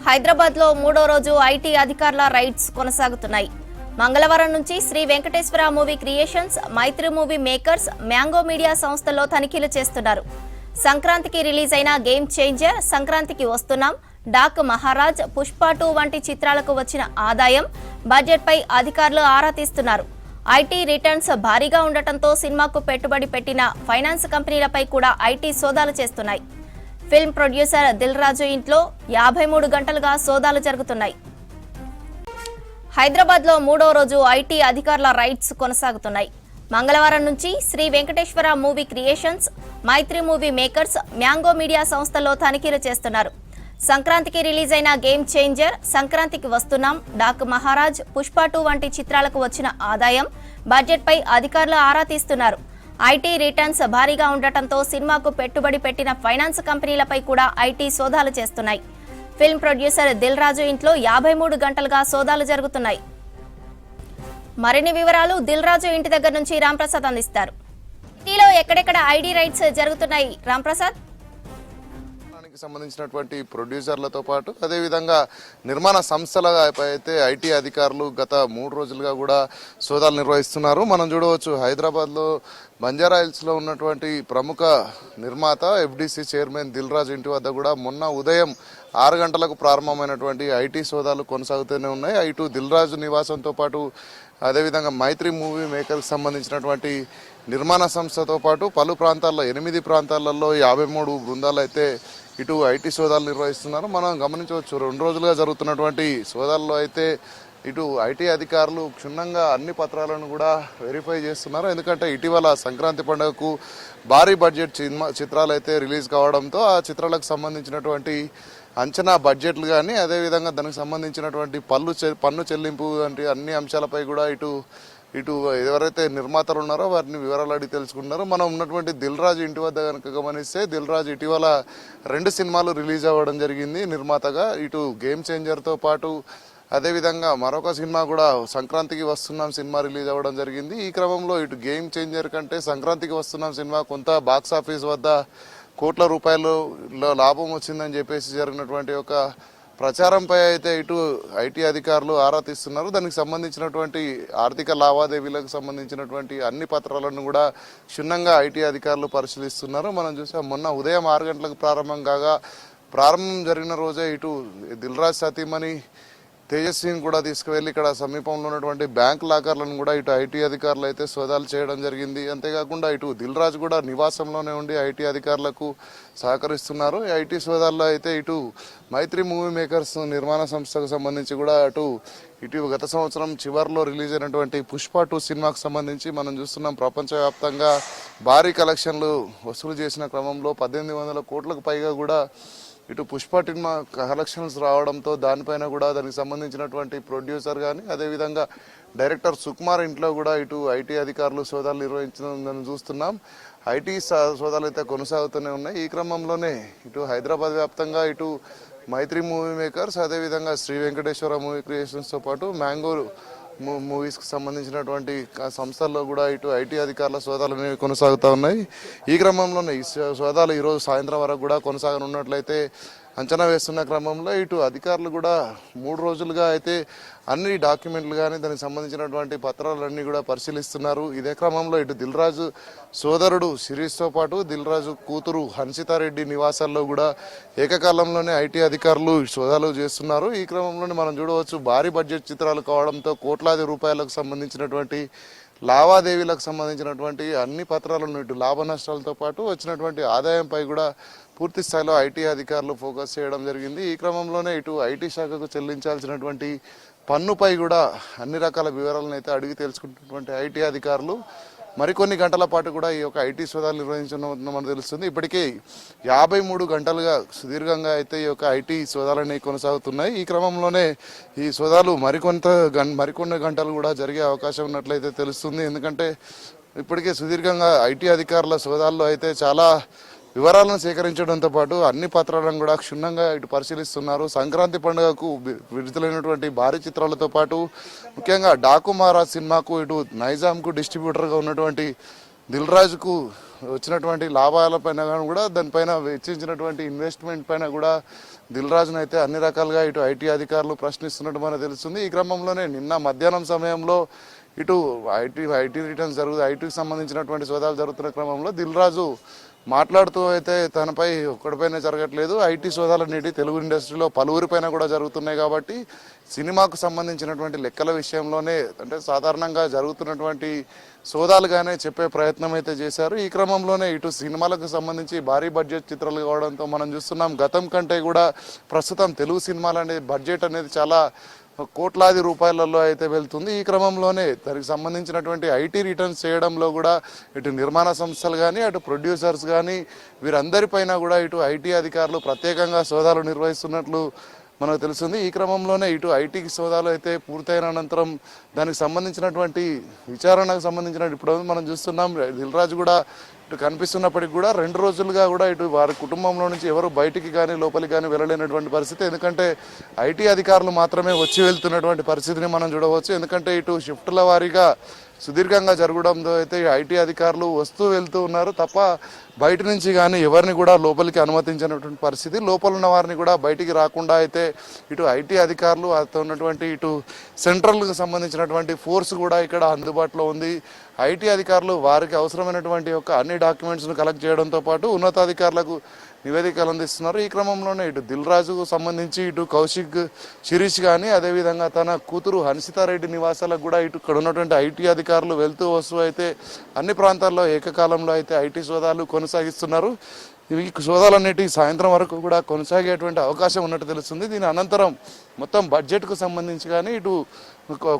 హైదరాబాద్లో మూడో రోజు ఐటీ అధికారుల రైడ్స్ కొనసాగుతున్నాయి. మంగళవారం నుంచి శ్రీ వెంకటేశ్వర మూవీ క్రియేషన్స్, మైత్రి మూవీ మేకర్స్, మ్యాంగో మీడియా సంస్థల్లో తనిఖీలు చేస్తున్నారు. సంక్రాంతికి రిలీజ్ అయిన గేమ్ చేంజర్, సంక్రాంతికి వస్తున్నాం, డాక్ మహారాజ్, పుష్ప 2 వంటి చిత్రాలకు వచ్చిన ఆదాయం, బడ్జెట్పై అధికారులు ఆరా తీస్తున్నారు. ఐటీ రిటర్న్స్ భారీగా ఉండటంతో సినిమాకు పెట్టుబడి పెట్టిన ఫైనాన్స్ కంపెనీలపై కూడా ఐటీ సోదాలు చేస్తున్నాయి. ఫిల్మ్ ప్రొడ్యూసర్ దిల్ రాజు ఇంట్లో 53 గంటలుగా సోదాలు జరుగుతున్నాయి. హైదరాబాద్లో మూడో రోజు ఐటీ అధికారుల రైడ్స్ కొనసాగుతున్నాయి. మంగళవారం నుంచి శ్రీ వెంకటేశ్వర మూవీ క్రియేషన్స్, మైత్రి మూవీ మేకర్స్, మ్యాంగో మీడియా సంస్థల్లో తనిఖీలు చేస్తున్నారు. సంక్రాంతికి రిలీజ్ అయిన గేమ్ చేంజర్, సంక్రాంతికి వస్తున్నాం, డాక్ మహారాజ్, పుష్ప 2 వంటి చిత్రాలకు వచ్చిన ఆదాయం, బడ్జెట్పై అధికారులు ఆరా తీస్తున్నారు. ఐటీ రిటర్న్స్ భారీగా ఉండటంతో సినిమాకు పెట్టుబడి పెట్టిన ఫైనాన్స్ కంపెనీలపై కూడా ఐటీ సోదాలు చేస్తున్నాయి. ఫిల్మ్ ప్రొడ్యూసర్ దిల్ రాజు ఇంట్లో 53 గంటలుగా సోదాలు జరుగుతున్నాయి. మరిన్ని వివరాలు దిల్ రాజు ఇంటి దగ్గర నుంచి రాంప్రసాద్ అందిస్తారు. సిటీలో ఎక్కడెక్కడ ఐటీ రైడ్స్ జరుగుతున్నాయి రాంప్రసాద్? సంబంధించినటువంటి ప్రొడ్యూసర్లతో పాటు అదేవిధంగా నిర్మాణ సంస్థలపై అయితే ఐటీ అధికారులు గత 3 రోజులుగా కూడా సోదాలు నిర్వహిస్తున్నారు. మనం చూడవచ్చు హైదరాబాద్లో బంజారాహిల్స్లో ఉన్నటువంటి ప్రముఖ నిర్మాత ఎఫ్డిసి చైర్మన్ దిల్ రాజు ఇంటి వద్ద కూడా మొన్న ఉదయం 6 గంటలకు ప్రారంభమైనటువంటి ఐటీ సోదాలు కొనసాగుతూనే ఉన్నాయి. ఇటు దిల్ రాజు నివాసంతో పాటు అదేవిధంగా మైత్రి మూవీ మేకర్కి సంబంధించినటువంటి నిర్మాణ సంస్థతో పాటు పలు ప్రాంతాల్లో 8 ప్రాంతాలలో 53 బృందాలు అయితే ఇటు ఐటీ సోదాలు నిర్వహిస్తున్నారు. మనం గమనించవచ్చు 2 రోజులుగా జరుగుతున్నటువంటి సోదాల్లో అయితే ఇటు ఐటీ అధికారులు క్షుణ్ణంగా అన్ని పత్రాలను కూడా వెరిఫై చేస్తున్నారు. ఎందుకంటే ఇటీవల సంక్రాంతి పండుగకు భారీ బడ్జెట్ చిత్రాలు అయితే రిలీజ్ కావడంతో ఆ చిత్రాలకు సంబంధించినటువంటి అంచనా బడ్జెట్లు కానీ అదేవిధంగా దానికి సంబంధించినటువంటి పన్ను చెల్లింపు వంటి అన్ని అంశాలపై కూడా ఇటు ఎవరైతే నిర్మాతలు ఉన్నారో వారిని వివరాలు అడిగి తెలుసుకున్నారు. మనం ఉన్నటువంటి దిల్ రాజు ఇంటి వద్ద కనుక గమనిస్తే దిల్ రాజు ఇటీవల 2 సినిమాలు రిలీజ్ అవ్వడం జరిగింది నిర్మాతగా. ఇటు గేమ్ చేంజర్తో పాటు అదేవిధంగా మరొక సినిమా కూడా సంక్రాంతికి వస్తున్నాం సినిమా రిలీజ్ అవ్వడం జరిగింది. ఈ క్రమంలో ఇటు గేమ్ చేంజర్ కంటే సంక్రాంతికి వస్తున్నాం సినిమా కొంత బాక్స్ ఆఫీస్ వద్ద కోట్ల రూపాయలు లాభం వచ్చిందని చెప్పేసి జరిగినటువంటి ఒక ప్రచారంపై అయితే ఇటు ఐటీ అధికారులు ఆరా తీస్తున్నారు. దానికి సంబంధించినటువంటి ఆర్థిక లావాదేవీలకు సంబంధించినటువంటి అన్ని పత్రాలను కూడా క్షుణ్ణంగా ఐటీ అధికారులు పరిశీలిస్తున్నారు. మనం చూసాం మొన్న ఉదయం 6 గంటలకు ప్రారంభం జరిగిన రోజే ఇటు దిల్ రాజు సతీమణి తేజస్విని కూడా తీసుకువెళ్ళి ఇక్కడ సమీపంలో ఉన్నటువంటి బ్యాంక్ లాకర్లను కూడా ఇటు ఐటీ అధికారులు అయితే సోదాలు చేయడం జరిగింది. అంతేకాకుండా ఇటు దిల్ రాజు కూడా నివాసంలోనే ఉండి ఐటీ అధికారులకు సహకరిస్తున్నారు. ఐటీ సోదాల్లో అయితే ఇటు మైత్రి మూవీ మేకర్స్ నిర్మాణ సంస్థకు సంబంధించి కూడా ఇటు గత సంవత్సరం చివరిలో రిలీజ్ అయినటువంటి పుష్ప 2 సినిమాకు సంబంధించి మనం చూస్తున్నాం ప్రపంచవ్యాప్తంగా భారీ కలెక్షన్లు వసూలు చేసిన క్రమంలో 1800 కోట్లకు పైగా కూడా ఇటు పుష్ప 2 కలెక్షన్స్ రావడంతో దానిపైన కూడా దానికి సంబంధించినటువంటి ప్రొడ్యూసర్ కానీ అదేవిధంగా డైరెక్టర్ సుకుమార్ ఇంట్లో కూడా ఇటు ఐటీ అధికారులు సోదాలు నిర్వహించడం చూస్తున్నాం. ఐటీ సోదాలు అయితే కొనసాగుతూనే ఉన్నాయి. ఈ క్రమంలోనే ఇటు హైదరాబాద్ వ్యాప్తంగా ఇటు మైత్రి మూవీ మేకర్స్ అదేవిధంగా శ్రీ వెంకటేశ్వర మూవీ క్రియేషన్స్తో పాటు మ్యాంగో మూవీస్కి సంబంధించినటువంటి సంస్థల్లో కూడా ఇటు ఐటీ అధికారుల సోదాలు అనేవి కొనసాగుతూ ఉన్నాయి. ఈ క్రమంలోనే ఈ సోదాలు ఈరోజు సాయంత్రం వరకు కూడా కొనసాగనున్నట్లయితే అంచనా వేస్తున్న క్రమంలో ఇటు అధికారులు కూడా 3 రోజులుగా అయితే అన్ని డాక్యుమెంట్లు కానీ దానికి సంబంధించినటువంటి పత్రాలన్నీ కూడా పరిశీలిస్తున్నారు. ఇదే క్రమంలో ఇటు దిల్ రాజు సోదరుడు శిరీష్తో పాటు దిల్ రాజు కూతురు హన్సితారెడ్డి నివాసాల్లో కూడా ఏకకాలంలోనే ఐటీ అధికారులు సోదాలు చేస్తున్నారు. ఈ క్రమంలోనే మనం చూడవచ్చు భారీ బడ్జెట్ చిత్రాలు కావడంతో కోట్లాది రూపాయలకు సంబంధించినటువంటి లావాదేవీలకు సంబంధించినటువంటి అన్ని పత్రాలను ఇటు లాభ నష్టాలతో పాటు వచ్చినటువంటి ఆదాయంపై కూడా పూర్తి స్థాయిలో ఐటీ అధికారులు ఫోకస్ చేయడం జరిగింది. ఈ క్రమంలోనే ఇటు ఐటీ శాఖకు చెల్లించాల్సినటువంటి పన్నుపై కూడా అన్ని రకాల వివరాలను అయితే అడిగి తెలుసుకుంటున్నటువంటి ఐటీ అధికారులు మరికొన్ని గంటల పాటు కూడా ఈ యొక్క ఐటీ సోదాలు నిర్వహించడం తెలుస్తుంది. ఇప్పటికే 53 గంటలుగా సుదీర్ఘంగా అయితే ఈ యొక్క ఐటీ సోదాలన్నీ కొనసాగుతున్నాయి. ఈ క్రమంలోనే ఈ సోదాలు మరికొన్ని గంటలు కూడా జరిగే అవకాశం ఉన్నట్లయితే తెలుస్తుంది. ఎందుకంటే ఇప్పటికే సుదీర్ఘంగా ఐటీ అధికారుల సోదాల్లో అయితే చాలా వివరాలను సేకరించడంతో పాటు అన్ని పత్రాలను కూడా క్షుణ్ణంగా ఇటు పరిశీలిస్తున్నారు. సంక్రాంతి పండుగకు విడుదలైనటువంటి భారీ చిత్రాలతో పాటు ముఖ్యంగా డాకు మహారాజ్ సినిమాకు ఇటు నైజాంకు డిస్ట్రిబ్యూటర్గా ఉన్నటువంటి దిల్ రాజుకు వచ్చినటువంటి లాభాల పైన కూడా దానిపైన వెచ్చించినటువంటి ఇన్వెస్ట్మెంట్ పైన కూడా దిల్ రాజును అయితే అన్ని రకాలుగా ఇటు ఐటీ అధికారులు ప్రశ్నిస్తున్నట్టు మనకు తెలుస్తుంది. ఈ క్రమంలోనే నిన్న మధ్యాహ్నం సమయంలో ఇటు ఐటీ రిటర్న్స్ ఐటీకి సంబంధించినటువంటి సోదాలు జరుగుతున్న క్రమంలో దిల్ రాజు మాట్లాడుతూ అయితే తనపై ఒక్కడిపైనే జరగట్లేదు, ఐటీ సోదాలన్నిటి తెలుగు ఇండస్ట్రీలో పలువురిపైన కూడా జరుగుతున్నాయి కాబట్టి సినిమాకు సంబంధించినటువంటి లెక్కల విషయంలోనే అంటే సాధారణంగా జరుగుతున్నటువంటి సోదాలుగానే చెప్పే ప్రయత్నం అయితే చేశారు. ఈ క్రమంలోనే ఇటు సినిమాలకు సంబంధించి భారీ బడ్జెట్ చిత్రాలు కావడంతో మనం చూస్తున్నాం గతం కంటే కూడా ప్రస్తుతం తెలుగు సినిమాలు అనేది బడ్జెట్ అనేది చాలా కోట్లాది రూపాయలలో అయితే వెళ్తుంది. ఈ క్రమంలోనే దానికి సంబంధించినటువంటి ఐటీ రిటర్న్స్ చేయడంలో కూడా ఇటు నిర్మాణ సంస్థలు కానీ అటు ప్రొడ్యూసర్స్ కానీ వీరందరిపైన కూడా ఇటు ఐటీ అధికారులు ప్రత్యేకంగా సోదాలు నిర్వహిస్తున్నట్లు మనకు తెలుస్తుంది. ఈ క్రమంలోనే ఇటు ఐటీకి సోదాలు అయితే పూర్తయిన అనంతరం దానికి సంబంధించినటువంటి విచారణకు సంబంధించిన ఇప్పుడు మనం చూస్తున్నాం దిల్ రాజు కూడా ఇటు కనిపిస్తున్నప్పటికీ కూడా 2 రోజులుగా కూడా ఇటు వారి కుటుంబంలో నుంచి ఎవరు బయటికి కానీ లోపలికి కానీ వెళ్ళలేనటువంటి పరిస్థితి. ఎందుకంటే ఐటీ అధికారులు మాత్రమే వచ్చి వెళ్తున్నటువంటి పరిస్థితిని మనం చూడవచ్చు. ఎందుకంటే ఇటు షిఫ్టుల వారీగా సుదీర్ఘంగా జరగడంతో అయితే ఐటీ అధికారులు వస్తూ వెళ్తూ ఉన్నారు తప్ప బయట నుంచి కానీ ఎవరిని కూడా లోపలికి అనుమతించినటువంటి పరిస్థితి. లోపల ఉన్న వారిని కూడా బయటికి రాకుండా అయితే ఇటు ఐటీ అధికారులు అతో ఉన్నటువంటి ఇటు సెంట్రల్కి సంబంధించినటువంటి ఫోర్స్ కూడా ఇక్కడ అందుబాటులో ఉంది. ఐటీ అధికారులు వారికి అవసరమైనటువంటి అన్ని డాక్యుమెంట్స్ను కలెక్ట్ చేయడంతో పాటు ఉన్నతాధికారులకు నివేదికలు అందిస్తున్నారు. ఈ క్రమంలోనే ఇటు దిల్ రాజుకు సంబంధించి ఇటు కౌశిక్ శిరీష్ కానీ అదేవిధంగా తన కూతురు హన్సితారెడ్డి నివాసాలకు కూడా ఇటు ఇక్కడ ఉన్నటువంటి ఐటీ అధికారులు వెళ్తూ వస్తూ అయితే అన్ని ప్రాంతాల్లో ఏకకాలంలో అయితే ఐటీ సోదాలు కొనసాగిస్తున్నారు. ఈ సోదాలన్నిటి సాయంత్రం వరకు కూడా కొనసాగేటువంటి అవకాశం ఉన్నట్టు తెలుస్తుంది. దీని అనంతరం మొత్తం బడ్జెట్కు సంబంధించి కానీ ఇటు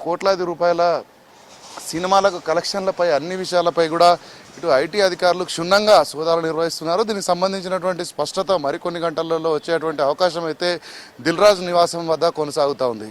కోట్లాది రూపాయల సినిమాలకు కలెక్షన్లపై అన్ని విషయాలపై కూడా ఇటు ఐటీ అధికారులు క్షుణ్ణంగా సోదాలు నిర్వహిస్తున్నారు. దీనికి సంబంధించినటువంటి స్పష్టత మరికొన్ని గంటలలో వచ్చేటువంటి అవకాశం అయితే దిల్ రాజు నివాసం వద్ద కొనసాగుతూ ఉంది.